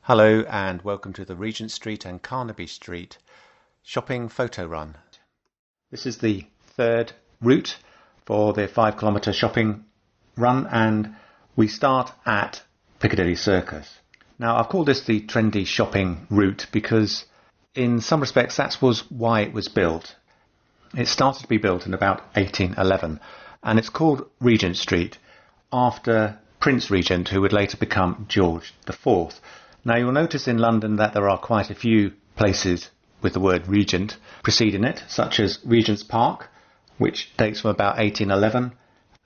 Hello and welcome to the Regent Street and Carnaby Street shopping photo run. This is the third route for the 5 kilometre shopping run, and we start at Piccadilly Circus. Now, I've called this the trendy shopping route because in some respects that was why it was built. It started to be built in about 1811 and it's called Regent Street after Prince Regent, who would later become George IV. Now, you'll notice in London that there are quite a few places with the word Regent preceding it, such as Regent's Park, which dates from about 1811,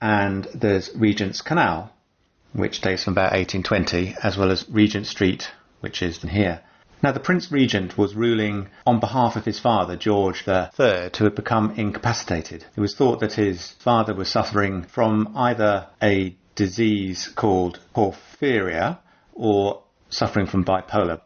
and there's Regent's Canal, which dates from about 1820, as well as Regent Street, which is here. Now, the Prince Regent was ruling on behalf of his father, George III, who had become incapacitated. It was thought that his father was suffering from either a disease called porphyria or suffering from bipolar.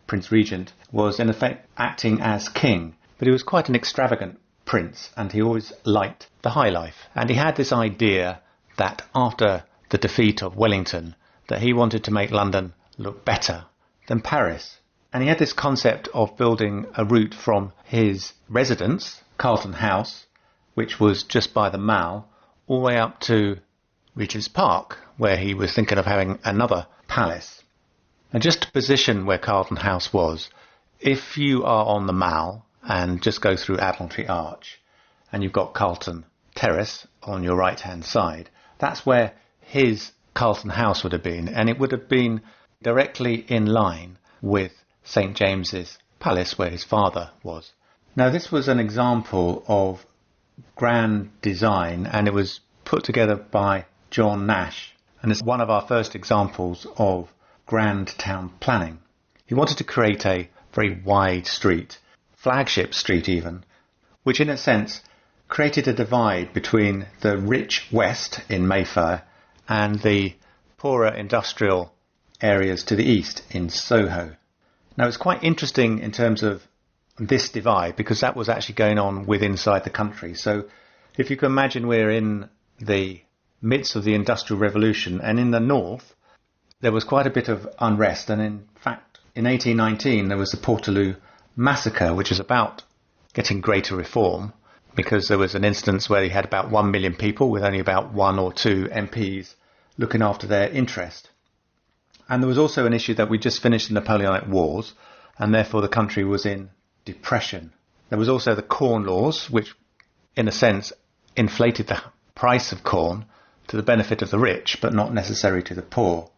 Prince Regent was in effect acting as king, but he was quite an extravagant prince and he always liked the high life. And he had this idea that after the defeat of Wellington, that he wanted to make London look better than Paris. And he had this concept of building a route from his residence, Carlton House, which was just by the Mall, all the way up to Regent's Park, where he was thinking of having another palace. And just to position where Carlton House was, if you are on the Mall and just go through Admiralty Arch and you've got Carlton Terrace on your right hand side, that's where his Carlton House would have been, and it would have been directly in line with St James's Palace where his father was. Now, this was an example of grand design and it was put together by John Nash, and it's one of our first examples of grand town planning. He wanted to create a very wide street, flagship street even, which in a sense created a divide between the rich west in Mayfair and the poorer industrial areas to the east in Soho. Now, it's quite interesting in terms of this divide because that was actually going on inside the country. So if you can imagine, we're in the midst of the Industrial Revolution, and in the north there was quite a bit of unrest, and in fact in 1819 there was the Portaloo massacre, which was about getting greater reform, because there was an instance where he had about 1 million people with only about 1 or 2 MPs looking after their interest. And there was also an issue that we just finished the Napoleonic Wars, and therefore the country was in depression. There was also the Corn Laws, which in a sense inflated the price of corn to the benefit of the rich, but not necessary to the poor.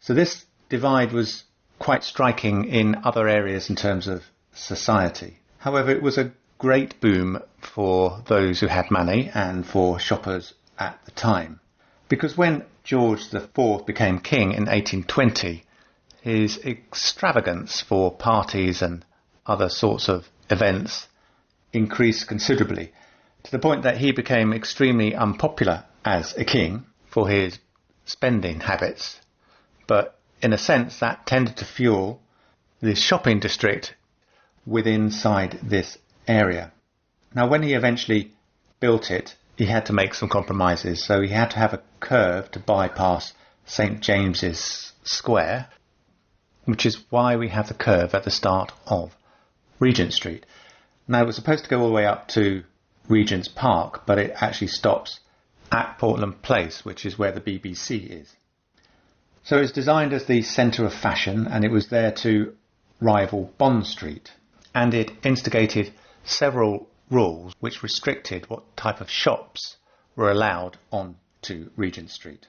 So this divide was quite striking in other areas in terms of society. However, it was a great boom for those who had money and for shoppers at the time. Because when George IV became king in 1820, his extravagance for parties and other sorts of events increased considerably, to the point that he became extremely unpopular as a king for his spending habits. But in a sense that tended to fuel the shopping district inside this area. Now, when he eventually built it, he had to make some compromises. So he had to have a curve to bypass St James's Square, which is why we have the curve at the start of Regent Street. Now, it was supposed to go all the way up to Regent's Park, but it actually stops at Portland Place, which is where the BBC is. So it's designed as the centre of fashion, and it was there to rival Bond Street. And it instigated several rules which restricted what type of shops were allowed onto Regent Street.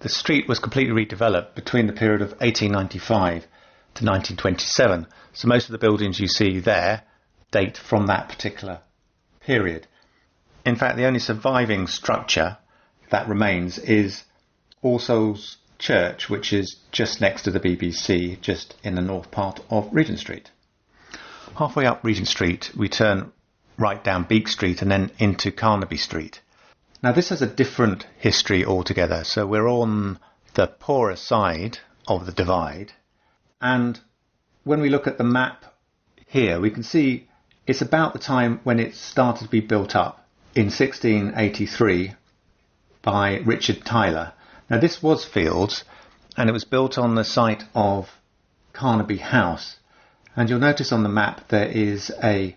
The street was completely redeveloped between the period of 1895 to 1927. So most of the buildings you see there date from that particular period. In fact, the only surviving structure that remains is All Souls Church, which is just next to the BBC, just in the north part of Regent Street. Halfway up Regent Street, we turn right down Beak Street and then into Carnaby Street. Now, this has a different history altogether. So we're on the poorer side of the divide. And when we look at the map here, we can see it's about the time when it started to be built up in 1683 by Richard Tyler. Now, this was Fields, and it was built on the site of Carnaby House. And you'll notice on the map there is a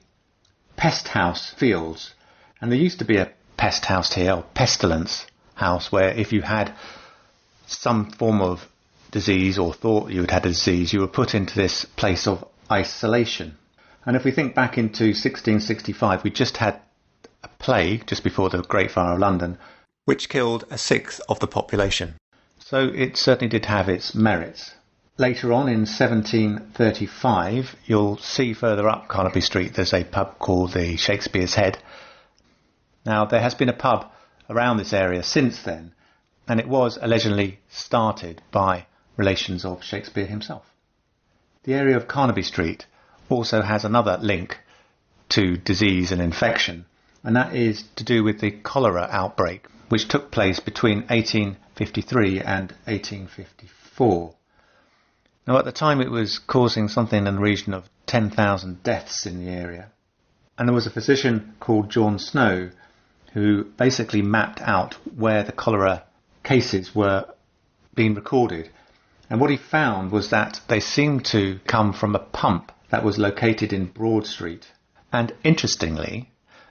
pest house fields. And there used to be a pest house here, or pestilence house, where if you had some form of disease or thought you had had a disease, you were put into this place of isolation. And if we think back into 1665, we just had a plague just before the Great Fire of London, which killed a sixth of the population. So it certainly did have its merits. Later on in 1735, you'll see further up Carnaby Street there's a pub called the Shakespeare's Head. Now there has been a pub around this area since then, and it was allegedly started by relations of Shakespeare himself. The area of Carnaby Street also has another link to disease and infection, and that is to do with the cholera outbreak, which took place between 1853 and 1854. Now at the time it was causing something in the region of 10,000 deaths in the area, and there was a physician called John Snow who basically mapped out where the cholera cases were being recorded. And what he found was that they seemed to come from a pump that was located in Broad Street. And interestingly,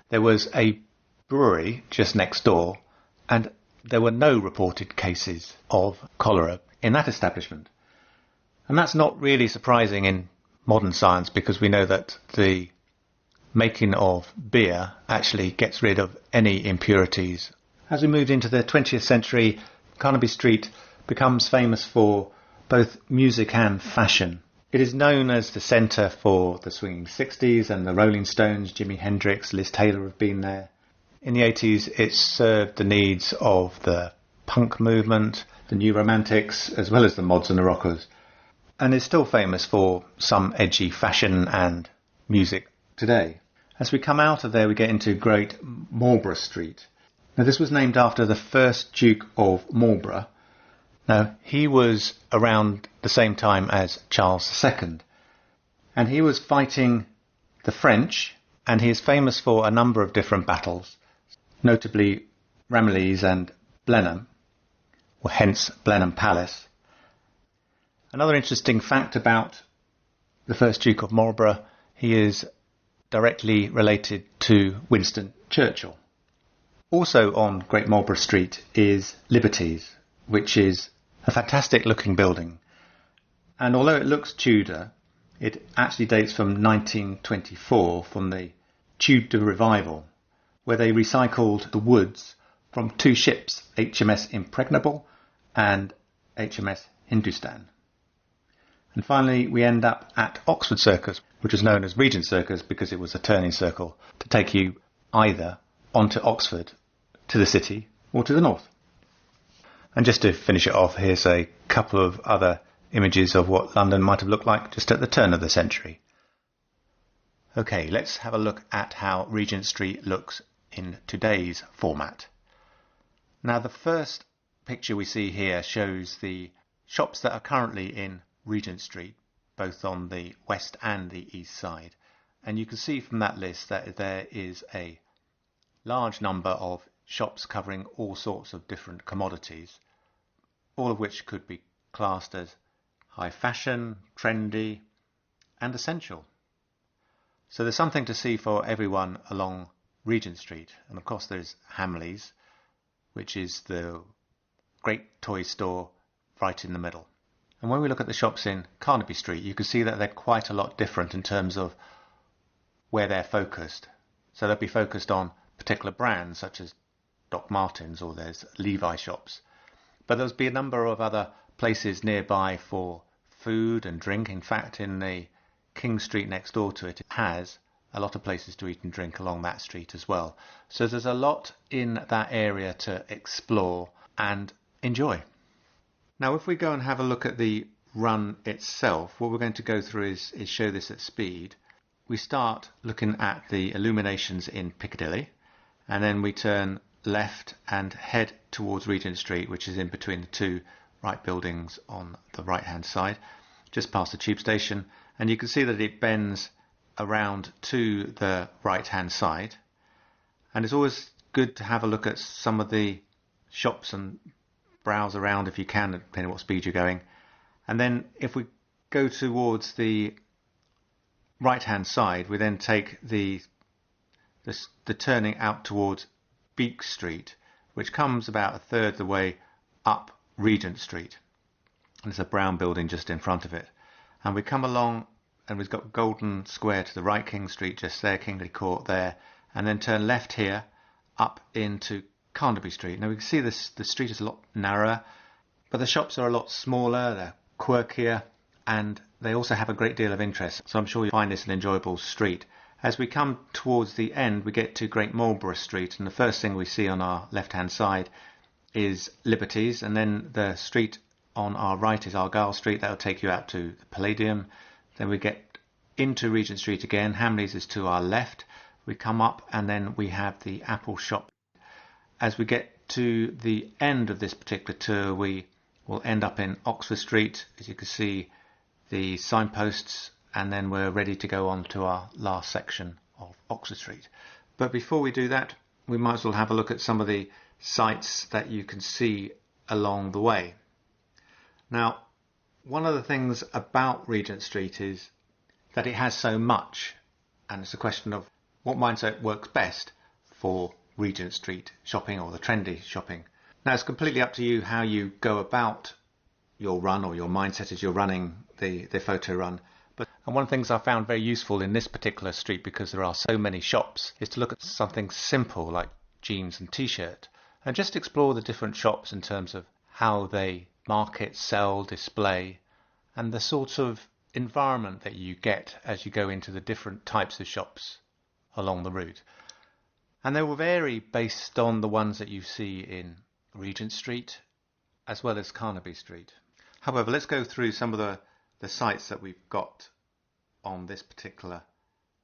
there was a brewery just next door, and there were no reported cases of cholera in that establishment. And that's not really surprising in modern science, because we know that the making of beer actually gets rid of any impurities. As we moved into the 20th century, Carnaby Street becomes famous for both music and fashion. It is known as the centre for the swinging 60s, and the Rolling Stones, Jimi Hendrix, Liz Taylor have been there. In the 80s it served the needs of the punk movement, the new romantics, as well as the mods and the rockers, and is still famous for some edgy fashion and music today. As we come out of there we get into Great Marlborough Street. Now this was named after the first Duke of Marlborough. Now he was around the same time as Charles II, and he was fighting the French, and he is famous for a number of different battles, notably Ramillies and Blenheim, or hence Blenheim Palace. Another interesting fact about the first Duke of Marlborough, he is directly related to Winston Churchill. Also on Great Marlborough Street is Liberty's, which is a fantastic looking building. And although it looks Tudor, it actually dates from 1924, from the Tudor Revival, where they recycled the woods from two ships, HMS Impregnable and HMS Hindustan. And finally we end up at Oxford Circus, which is known as Regent Circus because it was a turning circle to take you either onto Oxford, to the city, or to the north. And just to finish it off, here's a couple of other images of what London might have looked like just at the turn of the century. Okay, let's have a look at how Regent Street looks in today's format. Now the first picture we see here shows the shops that are currently in Regent Street, both on the west and the east side. And you can see from that list that there is a large number of shops covering all sorts of different commodities, all of which could be classed as high fashion, trendy and essential. So there's something to see for everyone along Regent Street. And of course there's Hamleys, which is the great toy store right in the middle. And when we look at the shops in Carnaby Street, you can see that they're quite a lot different in terms of where they're focused. So they'll be focused on particular brands such as Doc Martens, or there's Levi shops. But there'll be a number of other places nearby for food and drink. In fact, in the King Street next door to it, it has a lot of places to eat and drink along that street as well. So there's a lot in that area to explore and enjoy. Now if we go and have a look at the run itself, what we're going to go through is show this at speed. We start looking at the illuminations in Piccadilly, and then we turn left and head towards Regent Street, which is in between the two right buildings on the right hand side, just past the tube station, and you can see that it bends around to the right hand side. And it's always good to have a look at some of the shops and browse around if you can, depending on what speed you're going. And then if we go towards the right hand side, we then take the turning out towards Beak Street, which comes about a third the way up Regent Street. And there's a brown building just in front of it. And we come along and we've got Golden Square to the right, King Street just there, Kingly Court there, and then turn left here up into Carnaby Street. Now we can see the street is a lot narrower, but the shops are a lot smaller, they're quirkier, and they also have a great deal of interest. So I'm sure you'll find this an enjoyable street. As we come towards the end, we get to Great Marlborough Street, and the first thing we see on our left-hand side is Liberties, and then the street on our right is Argyle Street. That'll take you out to the Palladium. Then we get into Regent Street again. Hamleys is to our left. We come up, and then we have the Apple shop. As we get to the end of this particular tour, we will end up in Oxford Street. As you can see, the signposts, and then we're ready to go on to our last section of Oxford Street. But before we do that, we might as well have a look at some of the sights that you can see along the way. Now, one of the things about Regent Street is that it has so much, and it's a question of what mindset works best for Regent Street shopping or the trendy shopping. Now, it's completely up to you how you go about your run or your mindset as you're running the photo run. And one of the things I found very useful in this particular street, because there are so many shops, is to look at something simple like jeans and t-shirt and just explore the different shops in terms of how they market, sell, display, and the sort of environment that you get as you go into the different types of shops along the route. And they will vary based on the ones that you see in Regent Street as well as Carnaby Street. However, let's go through some of the sites that we've got on this particular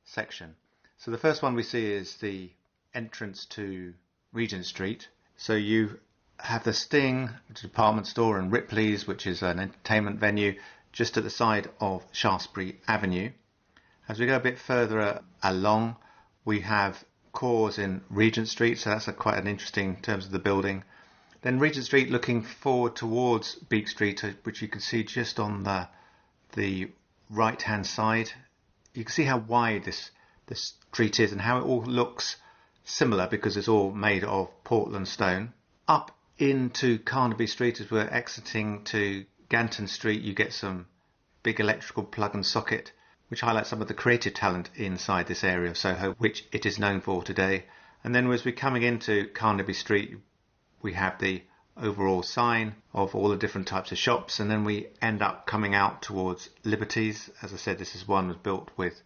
section. So the first one we see is the entrance to Regent Street. So you have the Sting department store and Ripley's, which is an entertainment venue, just at the side of Shaftesbury Avenue. As we go a bit further along, we have Cores in Regent Street, so that's quite an interesting in terms of the building. Then Regent Street looking forward towards Beak Street, which you can see just on the right hand side. You can see how wide this street is and how it all looks similar because it's all made of Portland stone. Up into Carnaby Street as we're exiting to Ganton Street, you get some big electrical plug and socket which highlights some of the creative talent inside this area of Soho, which it is known for today. And then as we're coming into Carnaby Street, we have the overall sign of all the different types of shops, and then we end up coming out towards Liberties. As I said, this is one was built with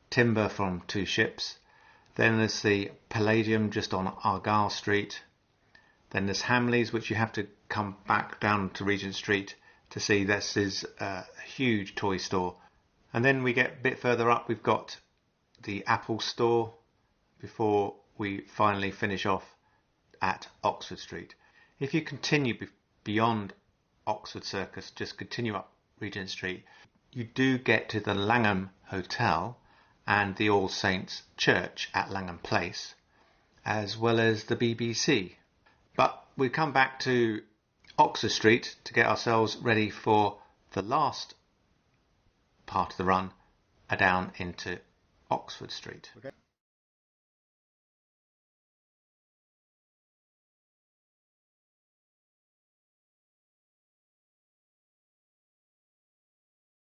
timber from two ships. Then there's the Palladium just on Argyle Street. Then there's Hamleys, which you have to come back down to Regent Street to see. This is a huge toy store. And then we get a bit further up, we've got the Apple store before we finally finish off at Oxford Street. If you continue beyond Oxford Circus, just continue up Regent Street, you do get to the Langham Hotel and the All Saints Church at Langham Place, as well as the BBC. But we come back to Oxford Street to get ourselves ready for the last part of the run down into Oxford Street. Okay.